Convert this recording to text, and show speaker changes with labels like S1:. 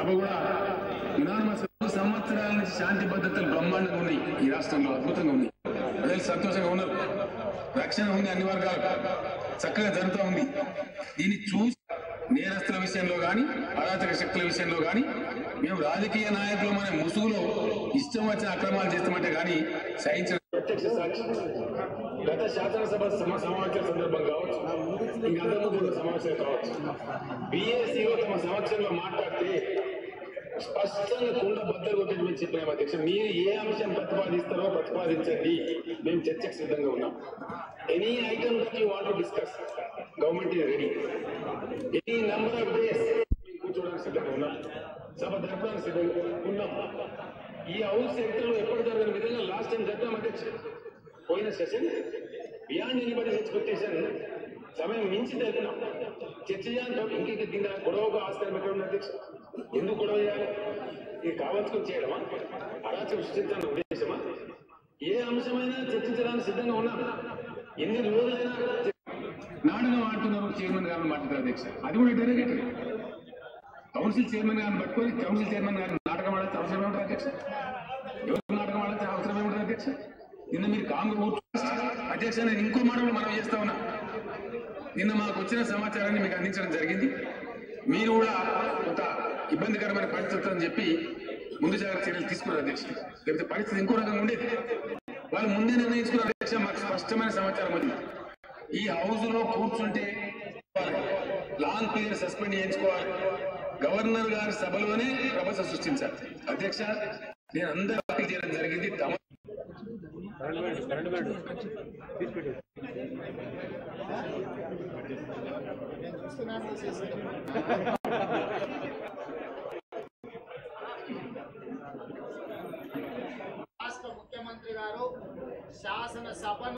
S1: సభ కూడా యునానిమస్ సంవత్సరాల నుంచి శాంతి భద్రతలు బ్రహ్మాండంగా ఉన్నాయి. ఈ రాష్ట్రంలో అద్భుతంగా ఉన్నాయి. ప్రజలు సంతోషంగా ఉన్నారు. రక్షణ ఉంది, అన్ని వర్గాలు చక్కగా జరుగుతూ ఉంది. దీన్ని చూసి నేరస్తుల విషయంలో కానీ అరాచక శక్తుల విషయంలో కానీ మేము రాజకీయ నాయకులు మన ముసుగులో ఇష్టం వచ్చిన అక్రమాలు చేస్తామంటే కానీ సహించిన ప్రత్యక్ష సాక్షి గత శాసనసభ సమావేశాల సందర్భం కావచ్చు, ఇంకా అంతకుముందు సమావేశాలు కావచ్చు, బీఏసీఓ తమ సమక్షంలో మాట్లాడితే స్పష్టంగా కుండ బద్దలు కొట్టేటువంటి చెప్పినాం అధ్యక్ష. మీరు ఏ అంశం ప్రతిపాదిస్తారో ప్రతిపాదించండి, మేము చర్చకు సిద్ధంగా ఉన్నాం. Any item that you want to discuss, government is ready. Any number of days మేము కూర్చోడానికి సిద్ధంగా ఉన్నాం, సభ జరపడానికి సిద్ధంగా ఉన్నాం. ఈ హౌస్ సెంటర్లో ఎప్పుడు జరగని విధంగా లాస్ట్ టైం జరిపాం అధ్యక్ష. పోయిన సెషన్ బియాండ్ ఎనీబడీస్ ఎక్స్పెక్టేషన్ సమయం మించి జరిపినాం. చర్చ చేయాలి. ఇంక దీని గొడవకు ఆస్కారం ఎక్కడ ఉంది అధ్యక్ష? ఎందుకు గొడవ చేయాలి? ఇది కావాల్సుకొని చేయడమా? అరాచకం సృష్టించాలని ఉద్దేశమా? ఏ అంశమైనా చర్చించడానికి సిద్ధంగా ఉన్నాం. ఎన్ని రోజులైనా నాటకం ఆడుతున్నారు. చైర్మన్ గారిని మాట్లాడారు అధ్యక్ష. అది కూడా డైరెక్ట్ కౌన్సిల్ చైర్మన్ గారిని పట్టుకొని కౌన్సిల్ చైర్మన్ గారిని నాటకం ఆడాల్సిన అవసరం ఏమిటో అధ్యక్ష? ఎవరు నాటకం ఆడాల్సిన అవసరం ఏమిటో అధ్యక్ష? నిన్న మీరు కాంగ్రెస్ అధ్యక్ష, నేను ఇంకో మాట మనం చేస్తా ఉన్నా. నిన్న మాకు వచ్చిన సమాచారాన్ని మీకు అందించడం జరిగింది. మీరు కూడా కొంత ఇబ్బందికరమైన పరిస్థితి అని చెప్పి ముందు జాగ్రత్త చర్యలు తీసుకున్నారు అధ్యక్ష. లేకపోతే పరిస్థితి ఇంకో రకంగా ఉండేది. వాళ్ళు ముందే నిర్ణయించుకున్నారు అధ్యక్ష. మాకు స్పష్టమైన సమాచారం ఉంది. ఈ హౌస్ లో కూర్చుంటే లాంగ్ పీరియడ్ సస్పెండ్ చేయించుకోవాలి, గవర్నర్ గారి సభలోనే ప్రపంచం సృష్టించాలి అధ్యక్ష. నేను అందరూ అప్పీల్ చేయడం జరిగింది.
S2: రాష్ట్ర ముఖ్యమంత్రి గారు శాసనసభను